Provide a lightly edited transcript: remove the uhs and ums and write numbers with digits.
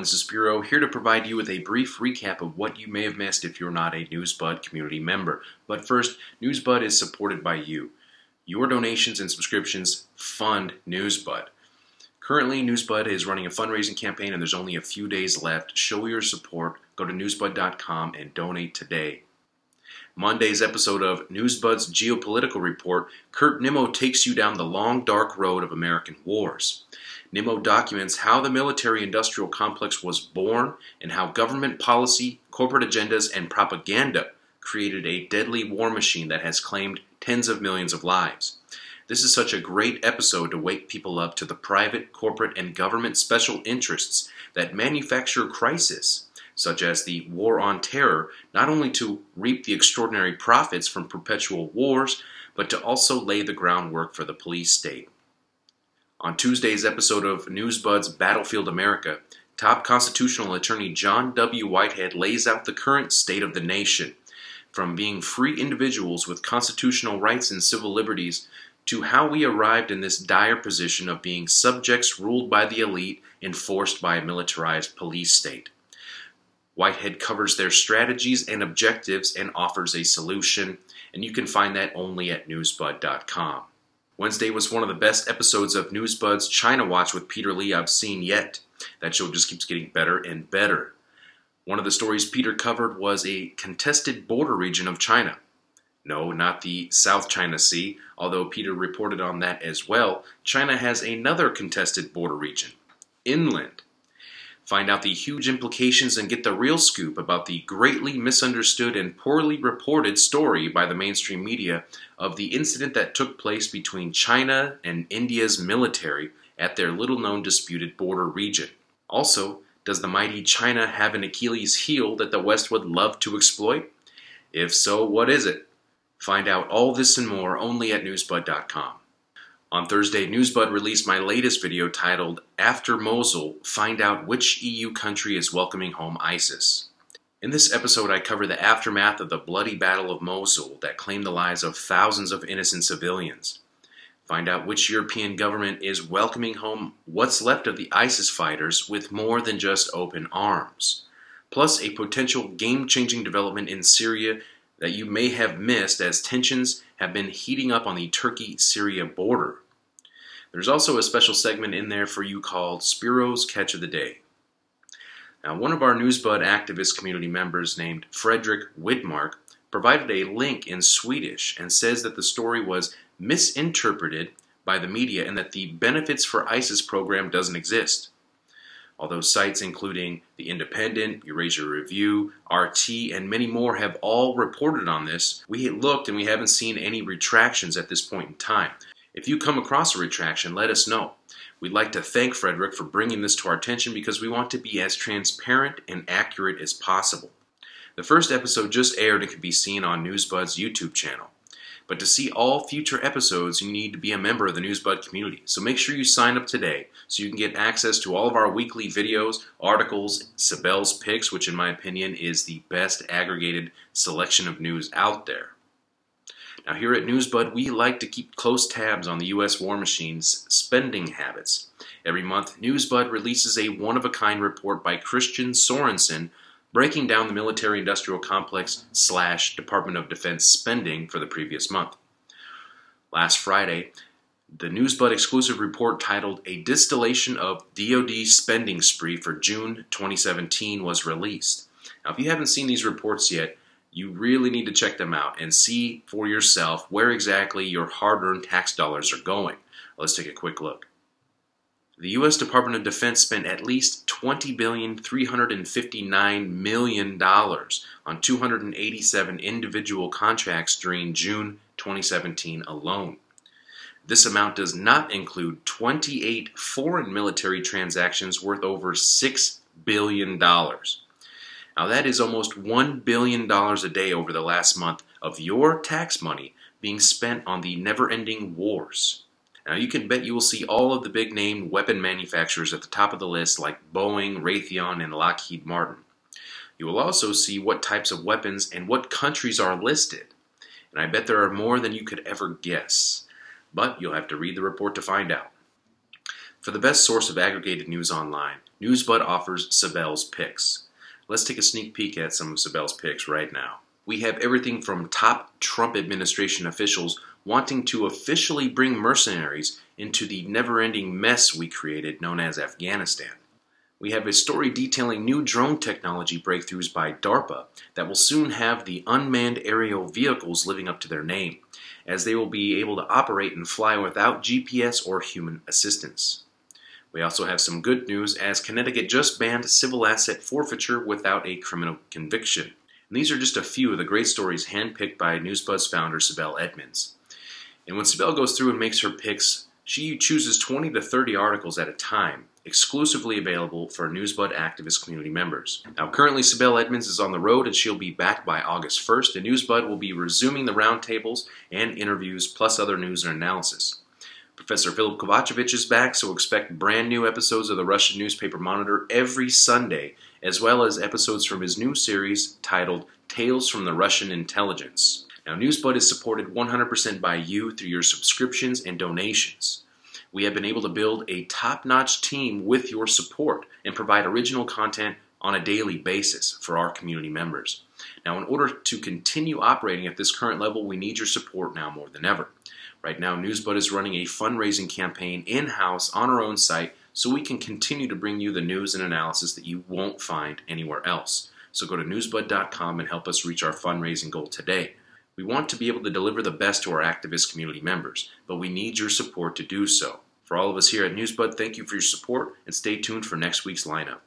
this is Spiro, here to provide you with a brief recap of what you may have missed if you're not a Newsbud community member. But first, Newsbud is supported by you. Your donations and subscriptions fund Newsbud. Currently, Newsbud is running a fundraising campaign and there's only a few days left. Show your support. Go to newsbud.com and donate today. Monday's episode of Newsbud's Geopolitical Report, Kurt Nimmo takes you down the long, dark road of American wars. Nimmo documents how the military-industrial complex was born and how government policy, corporate agendas, and propaganda created a deadly war machine that has claimed tens of millions of lives. This is such a great episode to wake people up to the private, corporate, and government special interests that manufacture crisis, such as the War on Terror, not only to reap the extraordinary profits from perpetual wars, but to also lay the groundwork for the police state. On Tuesday's episode of Newsbud's Battlefield America, top constitutional attorney John W. Whitehead lays out the current state of the nation, from being free individuals with constitutional rights and civil liberties to how we arrived in this dire position of being subjects ruled by the elite enforced by a militarized police state. Whitehead covers their strategies and objectives and offers a solution, and you can find that only at newsbud.com. Wednesday was one of the best episodes of Newsbud's China Watch with Peter Lee I've seen yet. That show just keeps getting better and better. One of the stories Peter covered was a contested border region of China. No, not the South China Sea, although Peter reported on that as well. China has another contested border region, inland. Find out the huge implications and get the real scoop about the greatly misunderstood and poorly reported story by the mainstream media of the incident that took place between China and India's military at their little-known disputed border region. Also, does the mighty China have an Achilles heel that the West would love to exploit? If so, what is it? Find out all this and more only at newsbud.com. On Thursday, Newsbud released my latest video titled, After Mosul, Find Out Which EU Country is Welcoming Home ISIS. In this episode, I cover the aftermath of the bloody Battle of Mosul that claimed the lives of thousands of innocent civilians. Find out which European government is welcoming home what's left of the ISIS fighters with more than just open arms. Plus, a potential game-changing development in Syria that you may have missed as tensions have been heating up on the Turkey-Syria border. There's also a special segment in there for you called Spiro's Catch of the Day. Now, one of our Newsbud activist community members named Frederick Widmark provided a link in Swedish and says that the story was misinterpreted by the media and that the Benefits for ISIS program doesn't exist. Although sites including The Independent, Eurasia Review, RT, and many more have all reported on this, we looked and we haven't seen any retractions at this point in time. If you come across a retraction, let us know. We'd like to thank Frederick for bringing this to our attention because we want to be as transparent and accurate as possible. The first episode just aired and can be seen on Newsbud's YouTube channel. But to see all future episodes, you need to be a member of the Newsbud community. So make sure you sign up today so you can get access to all of our weekly videos, articles, Sibel's Picks, which in my opinion is the best aggregated selection of news out there. Now here at Newsbud, we like to keep close tabs on the U.S. war machine's spending habits. Every month, Newsbud releases a one-of-a-kind report by Christian Sorensen breaking down the military-industrial complex / Department of Defense spending for the previous month. Last Friday, the Newsbud exclusive report titled A Distillation of DoD Spending Spree for June 2017 was released. Now if you haven't seen these reports yet, you really need to check them out and see for yourself where exactly your hard-earned tax dollars are going. Let's take a quick look. The U.S. Department of Defense spent at least $20,359 million on 287 individual contracts during June 2017 alone. This amount does not include 28 foreign military transactions worth over $6 billion. Now that is almost $1 billion a day over the last month of your tax money being spent on the never-ending wars. Now you can bet you will see all of the big-name weapon manufacturers at the top of the list like Boeing, Raytheon, and Lockheed Martin. You will also see what types of weapons and what countries are listed. And I bet there are more than you could ever guess. But you'll have to read the report to find out. For the best source of aggregated news online, Newsbud offers Sibel's picks. Let's take a sneak peek at some of Sibel's picks right now. We have everything from top Trump administration officials wanting to officially bring mercenaries into the never-ending mess we created known as Afghanistan. We have a story detailing new drone technology breakthroughs by DARPA that will soon have the unmanned aerial vehicles living up to their name, as they will be able to operate and fly without GPS or human assistance. We also have some good news, as Connecticut just banned civil asset forfeiture without a criminal conviction. And these are just a few of the great stories handpicked by Newsbud's founder, Sibel Edmonds. And when Sibel goes through and makes her picks, she chooses 20 to 30 articles at a time, exclusively available for Newsbud activist community members. Now, currently Sibel Edmonds is on the road, and she'll be back by August 1st, and Newsbud will be resuming the roundtables and interviews, plus other news and analysis. Professor Philip Kovacevic is back, so expect brand new episodes of the Russian Newspaper Monitor every Sunday, as well as episodes from his new series titled Tales from the Russian Intelligence. Now, Newsbud is supported 100% by you through your subscriptions and donations. We have been able to build a top-notch team with your support and provide original content on a daily basis for our community members. Now, in order to continue operating at this current level, we need your support now more than ever. Right now, Newsbud is running a fundraising campaign in-house on our own site so we can continue to bring you the news and analysis that you won't find anywhere else. So go to newsbud.com and help us reach our fundraising goal today. We want to be able to deliver the best to our activist community members, but we need your support to do so. For all of us here at Newsbud, thank you for your support, and stay tuned for next week's lineup.